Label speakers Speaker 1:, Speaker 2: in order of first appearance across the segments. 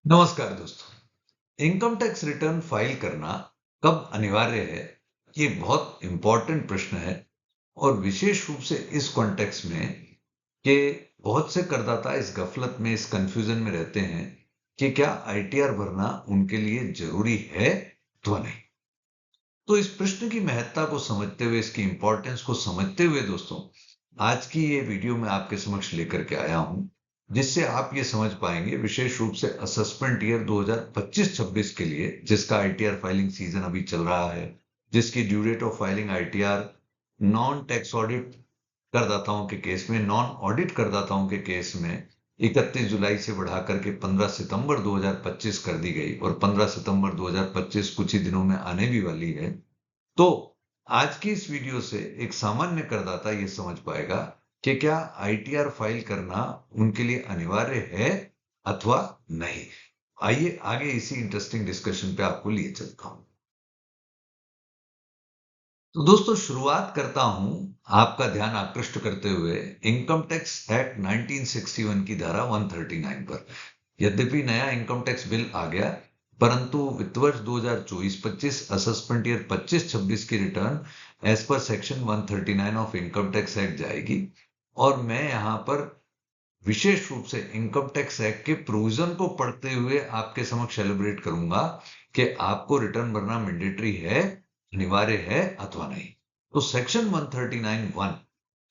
Speaker 1: नमस्कार दोस्तों। Income tax return file करना कब अनिवार्य है, ये बहुत इंपॉर्टेंट प्रश्न है। और विशेष रूप से इस कॉन्टेक्स्ट में कि बहुत से करदाता इस गफलत में, इस कंफ्यूजन में रहते हैं कि क्या आईटीआर भरना उनके लिए जरूरी है अथवा नहीं। तो इस प्रश्न की महत्ता को समझते हुए, इसकी इंपॉर्टेंस को समझते हुए दोस्तों, आज की ये वीडियो मैं आपके समक्ष लेकर के आया हूं, जिससे आप ये समझ पाएंगे, विशेष रूप से असेसमेंट ईयर 2025-26 के लिए, जिसका आईटीआर फाइलिंग सीजन अभी चल रहा है, जिसकी due date of filing ITR non tax audit करदाताओं के केस में, नॉन ऑडिट करदाताओं के केस में 31 जुलाई से बढ़ा करके 15 सितंबर 2025 कर दी गई, और 15 सितंबर 2025 कुछ ही दिनों में आने भी वाली है। तो आज की इस वीडियो से एक सामान्य करदाता ये समझ पाएगा कि क्या आईटीआर फाइल करना उनके लिए अनिवार्य है अथवा नहीं। आइए आगे इसी इंटरेस्टिंग डिस्कशन पे आपको लिए चलता हूं। तो दोस्तों, शुरुआत करता हूं आपका ध्यान आकृष्ट करते हुए इनकम टैक्स एक्ट 1961 की धारा 139 पर। यद्यपि नया इनकम टैक्स बिल आ गया, परंतु वित्त वर्ष 2024-25 असेसमेंट ईयर 25-26 की रिटर्न एज पर section 139 of income tax act जाएगी। और मैं यहां पर विशेष रूप से इनकम टैक्स एक्ट के प्रोविजन को पढ़ते हुए आपके समक्ष सेलिब्रेट करूंगा कि आपको रिटर्न भरना मैंडेटरी है, अनिवार्य है अथवा नहीं। तो सेक्शन 139(1)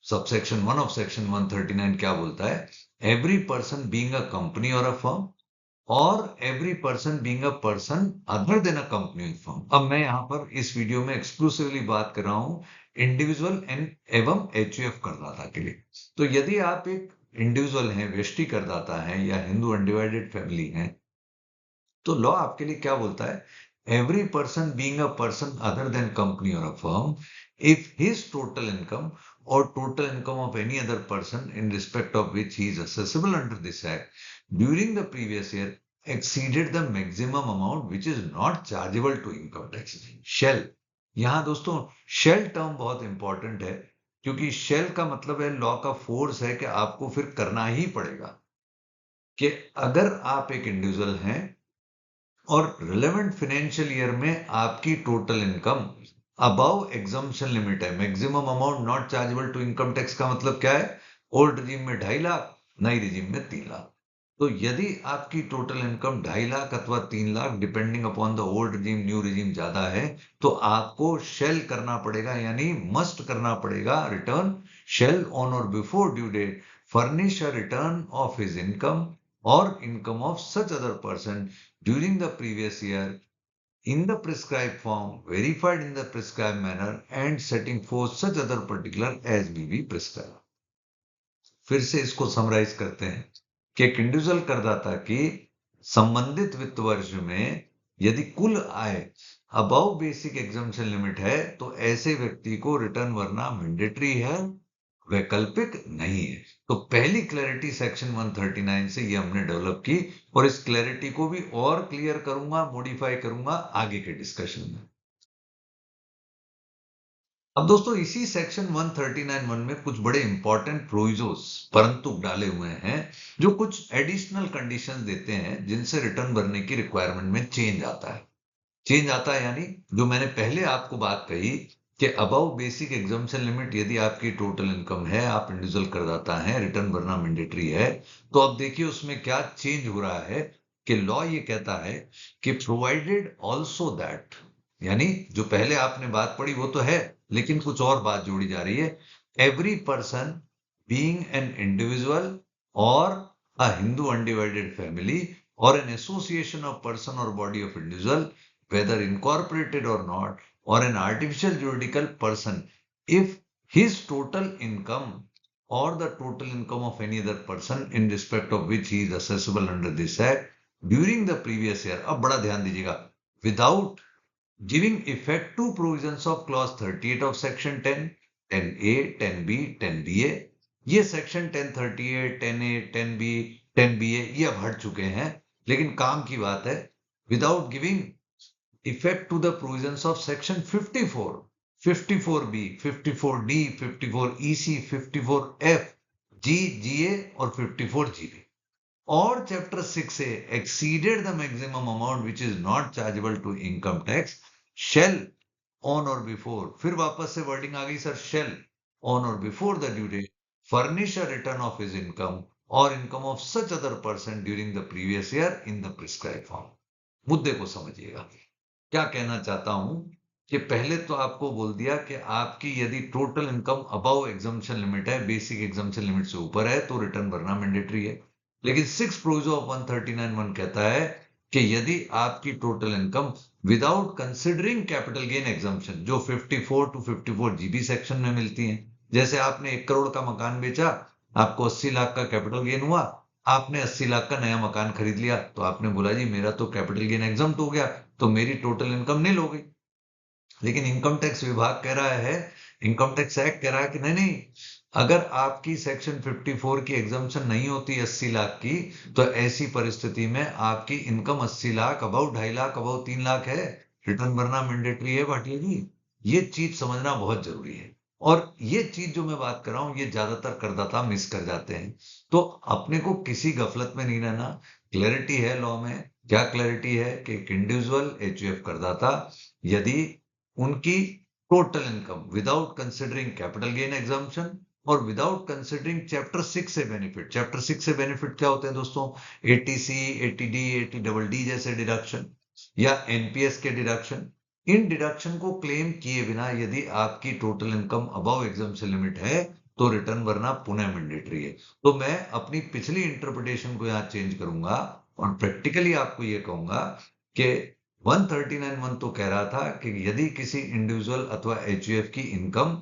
Speaker 1: सबसेक्शन 1 ऑफ सेक्शन 139 क्या बोलता है? Every person being a company और अ फर्म, और every person being a person other then a company और फर्म। अब मैं यहां पर इस वीडियो में एक्सक्लूसिवली बात कर रहा हूं इंडिविजुअल एवं एचयूएफ करदाता के लिए। तो यदि आप एक इंडिविजुअल हैं, व्यष्टि करदाता हैं, या हिंदू अनडिवाइडेड फैमिली हैं, तो लॉ आपके लिए क्या बोलता है? Every person being a person other than company और a firm, if his total income or total income of any other person in respect of which he is assessable under this act during the previous year exceeded the maximum amount which is not chargeable to income tax shall। यहां दोस्तों shell term बहुत important है, क्योंकि shell का मतलब है, law का force है कि आपको फिर करना ही पड़ेगा। कि अगर आप एक इंडिविजुअल हैं और रिलेवेंट फाइनेंशियल ईयर में आपकी total income above exemption limit है, maximum amount not chargeable to income tax का मतलब क्या है? ओल्ड रिजीम में 2.5 लाख, नई रिजीम में 3 लाख। तो यदि आपकी टोटल इनकम 2.5 लाख अथवा 3 lakh, depending upon the old regime new regime ज्यादा है, तो आपको शेल करना पड़ेगा, यानी मस्ट करना पड़ेगा return. Shall on or before due date furnish a return of his income or income of such other person during the previous year in the prescribed form, verified in the prescribed manner, and setting forth such other particular as may be prescribed। फिर से इसको summarise करते हैं कि एक individual करदाता की संबंधित वित्त वर्ष में यदि कुल आय अबव बेसिक एग्जम्पशन लिमिट है, तो ऐसे व्यक्ति को रिटर्न भरना मैंडेटरी है, वैकल्पिक नहीं है। तो पहली क्लैरिटी सेक्शन 139 से ये हमने डेवलप की, और इस क्लैरिटी को भी और क्लियर करूंगा, मॉडिफाई करूंगा आगे के डिस्कशन में। अब दोस्तों, इसी सेक्शन 139(1) में कुछ बड़े इंपॉर्टेंट प्रोविजोस परंतु डाले हुए हैं, जो कुछ एडिशनल कंडीशंस देते हैं, जिनसे रिटर्न भरने की रिक्वायरमेंट में चेंज आता है। चेंज आता है यानी, जो मैंने पहले आपको बात कही कि अबव बेसिक एग्जम्पशन लिमिट यदि आपकी टोटल इनकम है, आप इंडिविजुअल करदाता हैं, रिटर्न भरना मैंडेटरी है। तो अब देखिए उसमें क्या चेंज हो रहा है कि लॉ ये कहता है कि प्रोवाइडेड ऑल्सो दैट, यानी जो पहले आपने बात पढ़ी वो तो है, लेकिन कुछ और बात जोड़ी जा रही है। Every person being an individual और a Hindu undivided family or an association of person or body of individual, whether incorporated or not, or an artificial juridical person, if his total income or the total income of any other person in respect of which he is assessable under this act during the previous year, अब बड़ा ध्यान दीजिएगा, without giving effect to provisions of clause 38 of section 10, 10A, 10B, 10BA। ये section 1038, 10A, 10B, 10BA ये अब हट चुके हैं, लेकिन काम की बात है, without giving effect to the provisions of section 54, 54B, 54D, 54EC, 54F, G, GA और 54GB। और chapter 6 A exceeded the maximum amount which is not chargeable to income tax shall on or before, फिर वापस से wording आ गई sir, shall on or before the due date furnish a return of his income or income of such other person during the previous year in the prescribed form. मुद्दे को समझिएगा, क्या कहना चाहता हूं कि पहले तो आपको बोल दिया कि आपकी यदि total income above exemption limit है, बेसिक एग्जम्पशन लिमिट से ऊपर है, तो रिटर्न भरना मैंडेटरी है। लेकिन 6 प्रोविजो ऑफ 139(1) कहता है कि यदि आपकी total income without considering capital gain exemption, जो 54 टू 54 जीबी सेक्शन में मिलती है, जैसे आपने 1 करोड़ का मकान बेचा, आपको 80 लाख का कैपिटल गेन हुआ, आपने 80 लाख का नया मकान खरीद लिया, तो आपने बोला जी मेरा तो कैपिटल गेन एग्जम्प्ट हो गया, तो मेरी टोटल इनकम नील हो गई। लेकिन इनकम टैक्स विभाग कह रहा है, इनकम टैक्स एक्ट कह रहा है कि नहीं नहीं, अगर आपकी सेक्शन 54 की एग्जम्पशन नहीं होती 80 लाख की, तो ऐसी परिस्थिति में आपकी income 80 lakh, about 2.5 lakh, about 3 lakh है, रिटर्न भरना मैंडेटरी है भाटिया जी। ये चीज समझना बहुत जरूरी है। और ये चीज जो मैं बात कर रहा हूं, ये ज्यादातर करदाता मिस कर जाते हैं। तो अपने को किसी गफलत में नहीं रहना, क्लैरिटी है लॉ में। क्या क्लैरिटी है कि एक इंडिविजुअल एचयूएफ करदाता यदि उनकी total income without considering capital gain exemption और विदाउट कंसिडरिंग चैप्टर 6 से बेनिफिट, चैप्टर 6 से बेनिफिट क्या होते हैं दोस्तों, 80C, 80D, 80DD जैसे डिडक्शन या एनपीएस के डिडक्शन, इन डिडक्शन को क्लेम किए बिना यदि आपकी total income above exemption limit है, तो रिटर्न भरना पुनः मैंडेटरी है। तो मैं अपनी पिछली इंटरप्रिटेशन को यहां चेंज करूंगा और प्रैक्टिकली आपको यह कहूंगा कि 139(1) तो कह रहा था कि यदि किसी इंडिविजुअल अथवा एचयूएफ की income,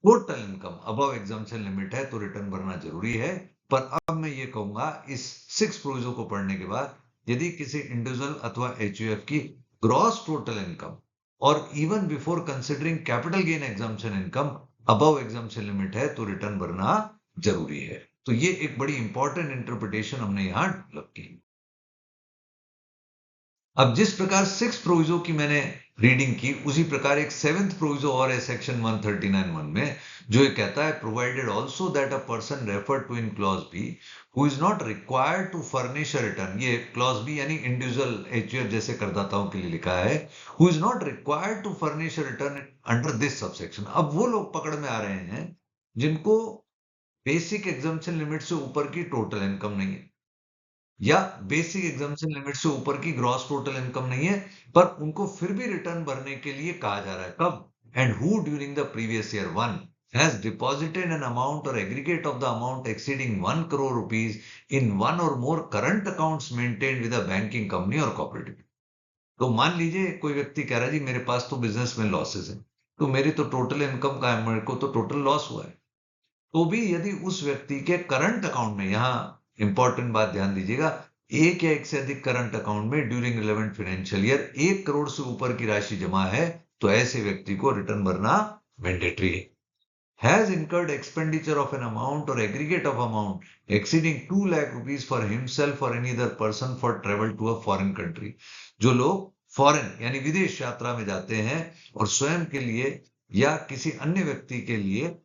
Speaker 1: total income above exemption limit है, तो रिटर्न भरना जरूरी है। पर अब मैं ये कहूंगा इस 6 प्रोविजो को पढ़ने के बाद, यदि किसी इंडिविजुअल अथवा एचयूएफ की ग्रॉस टोटल इनकम और even before considering capital gain exemption income above exemption limit है, तो रिटर्न भरना जरूरी है। तो ये एक बड़ी इंपॉर्टेंट इंटरप्रिटेशन हमने यहां डेवलप की। अब जिस प्रकार 6 प्रोविजो की मैंने रीडिंग की, उसी प्रकार एक 7th प्रोविजो और है सेक्शन 139(1) में, जो ये कहता है provided also that a person referred to in clause B who is not required to furnish a return, ये क्लॉज बी यानी इंडिविजुअल एचयूएफ जैसे करदाताओं के लिए लिखा है, who is not required to furnish a return under this subsection. अब वो लोग पकड़ में आ रहे हैं जिनको बेसिक एग्जाम्पशन लिमिट से ऊपर की टोटल इनकम नहीं है, या बेसिक एग्जाम्पशन लिमिट से ऊपर की ग्रॉस टोटल इनकम नहीं है, पर उनको फिर भी रिटर्न भरने के लिए कहा जा रहा है। कब? And who during the previous year 1 has deposited an amount or aggregate of the amount exceeding 1 crore rupees in one or more current accounts maintained with a banking company or cooperative। तो मान लीजिए कोई व्यक्ति कह रहा है जी मेरे पास तो बिजनेस में लॉसेस है, तो मेरी तो टोटल इनकम का है, मेरे को तो टोटल लॉस हुआ है, तो भी यदि उस व्यक्ति के करंट अकाउंट में, यहां इंपॉर्टेंट बात ध्यान दीजिएगा, एक या एक से अधिक करंट अकाउंट में during relevant financial year 1 crore से ऊपर की राशि जमा है, तो ऐसे व्यक्ति को रिटर्न भरना मैंडेटरी है। Has incurred expenditure of an amount और aggregate of amount exceeding 2 lakh rupees for himself और any other person for travel to a foreign country. जो लोग फॉरेन यानी विदेश यात्रा में जाते हैं और स्वयं के लिए या किसी अन्य व्यक्ति के लिए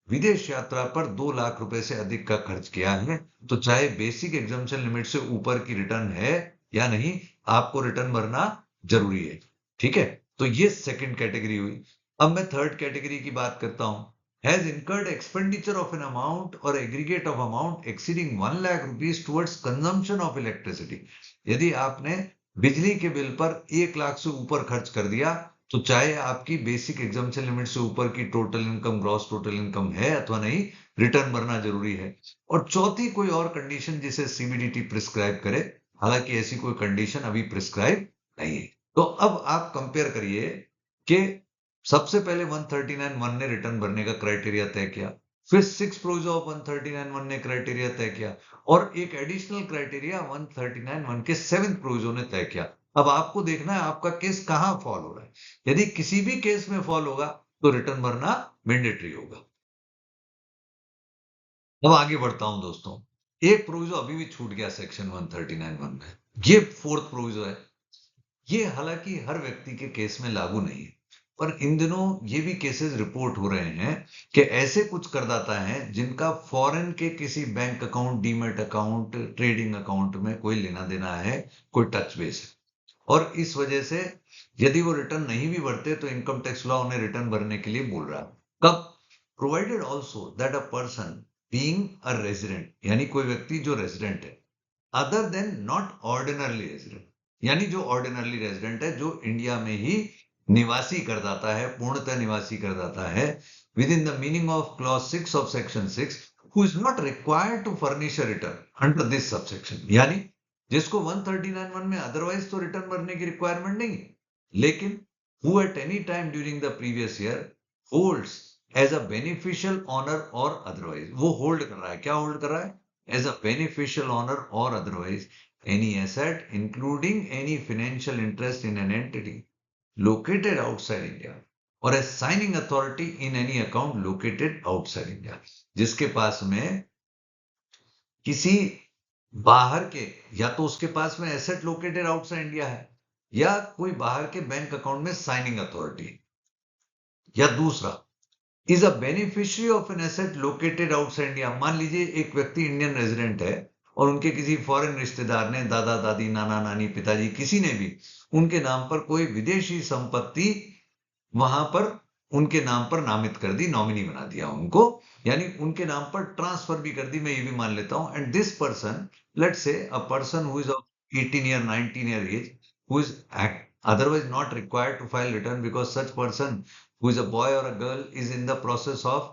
Speaker 1: विदेश यात्रा पर 2 लाख रुपए से अधिक का खर्च किया है, तो चाहे बेसिक एग्जाम्पशन लिमिट से ऊपर की रिटर्न है या नहीं, आपको रिटर्न भरना जरूरी है। ठीक है, तो ये सेकंड कैटेगरी हुई। अब मैं थर्ड कैटेगरी की बात करता हूं। Has incurred expenditure of an amount और aggregate of amount exceeding 1 lakh rupees towards consumption of electricity. यदि आपने बिजली के बिल पर 1 लाख से ऊपर खर्च कर दिया, तो चाहे आपकी बेसिक एग्जाम्पशन लिमिट से ऊपर की total income gross total income है अथवा नहीं, रिटर्न भरना जरूरी है। और चौथी कोई और कंडीशन जिसे सीबीडीटी प्रिस्क्राइब करे, हालांकि ऐसी कोई कंडीशन अभी प्रिस्क्राइब नहीं है। तो अब आप कंपेयर करिए कि सबसे पहले 139(1) ने रिटर्न भरने का क्राइटेरिया तय किया, फिर 6 प्रोविजो ऑफ 139(1) ने क्राइटेरिया तय किया, और एक एडिशनल क्राइटेरिया 139(1) के 7th प्रोविजो ने तय किया। अब आपको देखना है आपका केस कहां फॉल हो रहा है। यदि किसी भी केस में फॉल होगा, तो रिटर्न भरना मैंडेटरी होगा। अब आगे बढ़ता हूं दोस्तों, एक प्रोविजो अभी भी छूट गया सेक्शन 139(1) में, ये 4th प्रोविजो है। ये हालांकि हर व्यक्ति के केस में लागू नहीं है, पर इन दिनों ये भी केसेस रिपोर्ट हो रहे हैं कि ऐसे कुछ करदाता हैं जिनका फॉरेन के किसी bank account, demat account, trading account में कोई लेना देना है, कोई टच बेस है, और इस वजह से यदि वो रिटर्न नहीं भी भरते तो इनकम टैक्स लॉ उन्हें रिटर्न भरने के लिए बोल रहा है। कब? Provided also that a person being a resident, यानी कोई व्यक्ति जो रेजिडेंट है, other than not ordinarily resident, यानी जो ऑर्डिनरली रेजिडेंट है, जो इंडिया में ही निवासी करदाता है, पूर्णतः निवासी करदाता है, within the meaning of clause 6 of section 6, who is not required to furnish a return under this subsection, यानी जिसको 139(1) में अदरवाइज तो रिटर्न भरने की रिक्वायरमेंट नहीं है, लेकिन who at any time during the previous year holds as a beneficial honor or otherwise, वो होल्ड कर रहा है, क्या होल्ड कर रहा है? As a beneficial honor or otherwise any asset including any financial interest in an entity located outside India or as signing authority in any account located outside India, जिसके पास में किसी बाहर के, या तो उसके पास में एसेट लोकेटेड आउटसाइड इंडिया है, या कोई बाहर के बैंक अकाउंट में साइनिंग अथॉरिटी, या दूसरा is a beneficiary of an asset located outside India. मान लीजिए एक व्यक्ति इंडियन रेजिडेंट है और उनके किसी फॉरेन रिश्तेदार ने, दादा दादी, नाना नानी, पिताजी, किसी ने भी उनके नाम पर कोई विदेशी संपत्ति वहां पर उनके नाम पर नामित कर दी, नॉमिनी बना दिया उनको, यानी उनके नाम पर ट्रांसफर भी कर दी, मैं ये भी मान लेता हूं, and this person, let's say a person who is of 18 year 19 year age, who is otherwise not required to file return because such person who is a boy or a girl is in the process of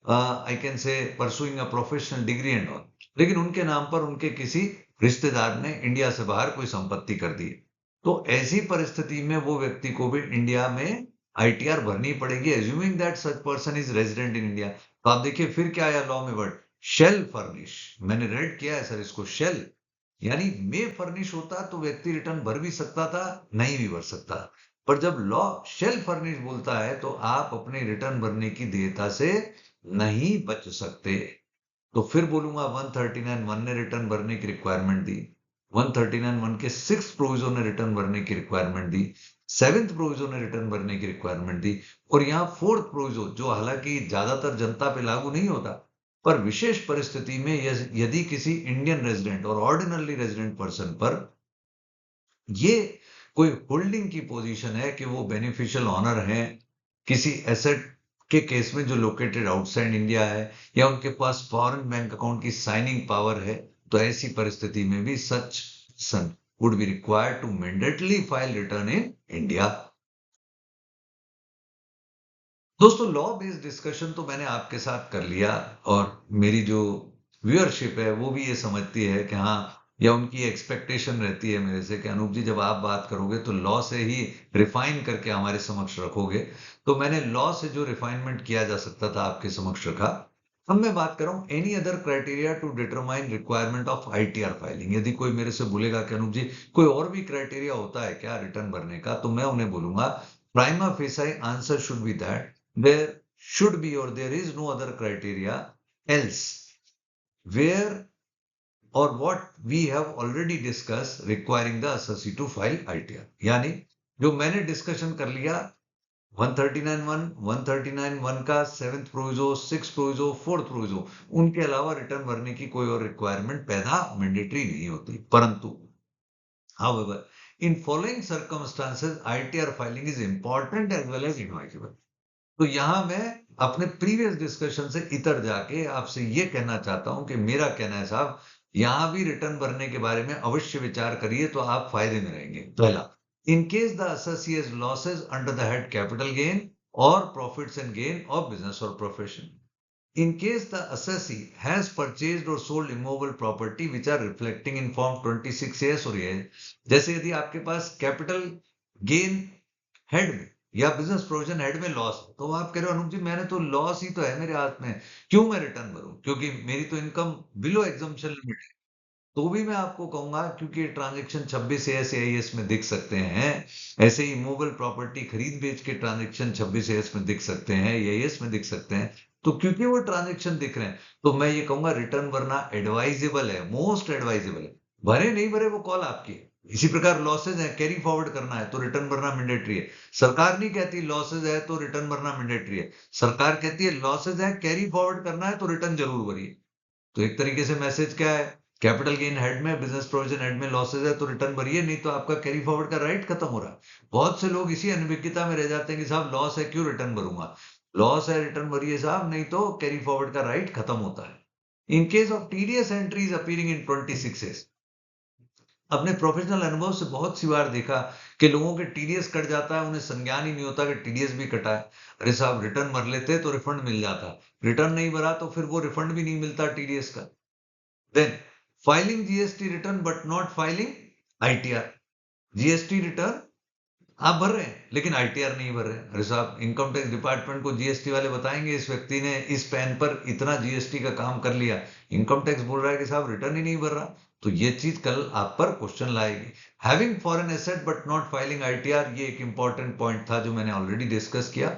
Speaker 1: I can say pursuing a professional degree and all, लेकिन उनके नाम पर उनके किसी रिश्तेदार ने India से बाहर कोई संपत्ति कर दी, तो ऐसी परिस्थिति में वो व्यक्ति को भी इंडिया में आईटीआर भरनी पड़ेगी, assuming that such person is resident in India. तो आप देखिए फिर क्या आया लॉ में वर्ड, शेल फर्निश। मैंने रेड किया है सर इसको, शेल यानी मे फर्निश होता तो व्यक्ति रिटर्न भर भी सकता था, नहीं भी भर सकता, पर जब लॉ शेल फर्निश बोलता है तो आप अपने रिटर्न भरने की देयता से नहीं बच सकते। तो फिर बोलूंगा 139(1) ने रिटर्न भरने की रिक्वायरमेंट दी, 139(1) के 6th प्रोविजो ने रिटर्न भरने की रिक्वायरमेंट दी, 7th प्रोविजो ने रिटर्न भरने की रिक्वायरमेंट दी, और यहाँ 4th प्रोविजो, जो हालांकि ज्यादातर जनता पे लागू नहीं होता, पर विशेष परिस्थिति में यदि किसी इंडियन रेजिडेंट और ऑर्डिनरली रेजिडेंट पर्सन पर ये कोई होल्डिंग की पोजीशन है कि वो बेनिफिशियल ऑनर है किसी एसेट के केस में जो लोकेटेड आउटसाइड इंडिया है, या उनके पास फॉरेन बैंक अकाउंट की साइनिंग पावर है, तो ऐसी परिस्थिति में भी such son would be required to mandatorily file return in India. दोस्तों लॉ बेस्ड डिस्कशन तो मैंने आपके साथ कर लिया, और मेरी जो व्यूअरशिप है वो भी ये समझती है कि हाँ, या उनकी एक्सपेक्टेशन रहती है मेरे से कि अनूप जी जब आप बात करोगे तो लॉ से ही रिफाइन करके हमारे समक्ष रखोगे। तो मैंने लॉ से जो रिफाइनमेंट किया जा सकता था आपके समक्ष रखा। अब मैं बात कर रहा हूँ any other criteria to determine requirement of ITR filing. यदि कोई मेरे से बोलेगा कि अनूप जी कोई और भी क्राइटेरिया होता है क्या रिटर्न भरने का, तो मैं उन्हें बोलूंगा prima facie answer should be that there should be or there is no other criteria else where or what we have already discussed requiring the assessee to file ITR। यानी जो मैंने डिस्कशन कर लिया 139(1), 139(1) का 7th proviso, 6th proviso, 4th proviso, उनके अलावा return भरने की कोई और रिक्वायरमेंट पैदा मैंडेटरी नहीं होती। परंतु however in following circumstances ITR filing is important as well as inadvisable। तो यहां मैं अपने प्रीवियस डिस्कशन से इतर जाके आपसे ये कहना चाहता हूं कि मेरा कहना है साहब, यहां भी रिटर्न भरने के बारे में अवश्य विचार करिए तो आप फायदे में रहेंगे। पहला, in case the assessee has losses under the head capital gain or profits and gain of business or profession, in case the assessee has purchased or sold immovable property which are reflecting in form 26A और ये, जैसे यदि आपके पास capital gain head में या business provision head में loss है, तो आप कह रहे हो अनूप जी मैंने तो लॉस ही तो है मेरे हाथ में, क्यों मैं रिटर्न भरूं, क्योंकि मेरी तो इनकम बिलो एग्जम्पशन लिमिट है। तो भी मैं आपको कहूंगा क्योंकि ट्रांजेक्शन 26 AS में दिख सकते हैं, ऐसे ही मूवेबल प्रॉपर्टी खरीद बेच के ट्रांजेक्शन 26 AS में दिख सकते हैं, AS में दिख सकते हैं। तो क्योंकि वो ट्रांजेक्शन दिख रहे हैं तो मैं ये कहूंगा रिटर्न भरना एडवाइजेबल है, मोस्ट एडवाइजेबल है। भरे नहीं भरे वो कॉल आपकी है। इसी प्रकार लॉसेज है, कैरी फॉरवर्ड करना है तो रिटर्न भरना मैंडेटरी है। सरकार नहीं कहती लॉसेज है तो रिटर्न भरना मैंडेटरी है, सरकार कहती है लॉसेज है, कैरी फॉरवर्ड करना है तो रिटर्न जरूर भरिए। तो एक तरीके से मैसेज क्या है, कैपिटल गेन हेड में, बिजनेस प्रोविजन हेड में लॉसेज है तो रिटर्न भरिए, नहीं तो आपका कैरी फॉरवर्ड का राइट खत्म हो रहा है। बहुत से लोग इसी अनभिज्ञता में रह जाते हैं कि साहब लॉस है क्यों रिटर्न भरूंगा, लॉस है रिटर्न भरिए साहब, नहीं तो कैरी फॉरवर्ड का राइट खत्म होता है। In case of TDS entries appearing इन 26 अपने प्रोफेशनल अनुभव से बहुत सी बार देखा कि लोगों के टीडीएस कट जाता है, उन्हें संज्ञान ही नहीं होता कि टीडीएस भी कटा है। अरे साहब रिटर्न भर लेते तो रिफंड मिल जाता, रिटर्न नहीं भरा तो फिर वो रिफंड भी नहीं मिलता टीडीएस का। Then filing GST return but not filing ITR. GST return आप भर रहे हैं लेकिन आईटीआर नहीं भर रहे हैं। अरे साहब इनकम टैक्स डिपार्टमेंट को जीएसटी वाले बताएंगे इस व्यक्ति ने इस पैन पर इतना जीएसटी का काम कर लिया, इनकम टैक्स बोल रहा है कि साहब रिटर्न ही नहीं भर रहा। तो ये चीज कल आप पर क्वेश्चन लाएगी। Having foreign asset but not filing ITR, ये एक इंपॉर्टेंट पॉइंट था जो मैंने ऑलरेडी डिस्कस किया।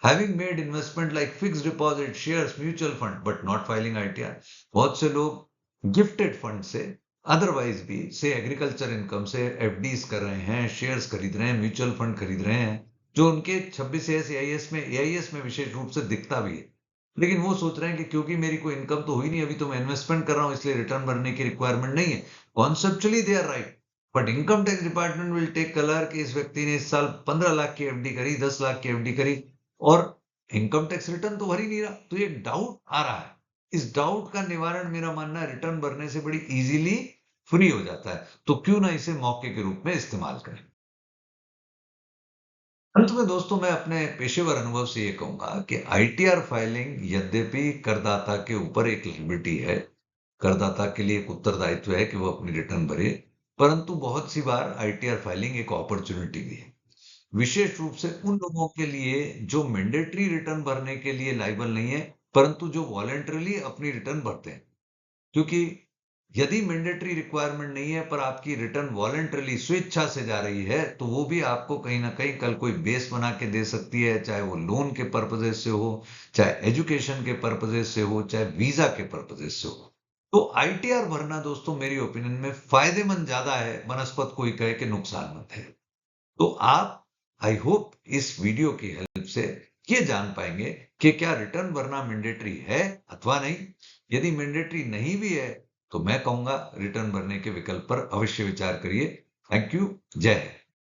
Speaker 1: Having made investment like fix deposit, shares, mutual fund but not filing ITR. बहुत से लोग गिफ्टेड फंड से, अदरवाइज भी से एग्रीकल्चर इनकम से एफडीज कर रहे हैं, शेयर्स खरीद रहे हैं, म्यूचुअल फंड खरीद रहे हैं, जो उनके 26 एआईएस में विशेष रूप से दिखता भी है। लेकिन वो सोच रहे हैं कि क्योंकि मेरी कोई इनकम तो हुई नहीं, अभी तो मैं इन्वेस्टमेंट कर रहा हूं इसलिए रिटर्न भरने की रिक्वायरमेंट नहीं है। Conceptually they are right, but income tax department will take colour कि इस व्यक्ति ने इस साल 15 लाख की एफडी करी, 10 लाख की एफडी करी और इनकम टैक्स रिटर्न तो भर ही नहीं रहा। तो एक डाउट आ रहा है, इस डाउट का निवारण मेरा मानना है रिटर्न भरने से बड़ी इजीली फ्री हो जाता है। तो क्यों ना इसे मौके के रूप में इस्तेमाल करें। अंत में दोस्तों मैं अपने पेशेवर अनुभव से ये कहूंगा कि आईटीआर फाइलिंग यद्यपि करदाता के ऊपर एक लायबिलिटी है, करदाता के लिए एक उत्तरदायित्व है कि वो अपनी रिटर्न भरे, परंतु बहुत सी बार आईटीआर फाइलिंग एक अपॉर्चुनिटी भी है, विशेष रूप से उन लोगों के लिए जो मैंडेटरी रिटर्न भरने के लिए लायबल नहीं है, परंतु जो वॉलेंटरली अपनी रिटर्न भरते हैं। क्योंकि यदि मैंडेटरी रिक्वायरमेंट नहीं है पर आपकी रिटर्न वॉलेंटरली स्वेच्छा से जा रही है, तो वो भी आपको कहीं ना कहीं कल कोई बेस बना के दे सकती है, चाहे वो लोन के पर्पजेस से हो, चाहे एजुकेशन के पर्पजेस से हो, चाहे वीजा के पर्पजेस से हो। तो आईटीआर भरना दोस्तों मेरी ओपिनियन में फायदेमंद ज्यादा है बनस्पत कोई कहे कि नुकसानमंद है। तो आप, आई होप इस वीडियो की हेल्प से ये जान पाएंगे कि क्या रिटर्न भरना मैंडेटरी है अथवा नहीं। यदि मैंडेटरी नहीं भी है तो मैं कहूंगा रिटर्न भरने के विकल्प पर अवश्य विचार करिए। थैंक यू, जय हिंद।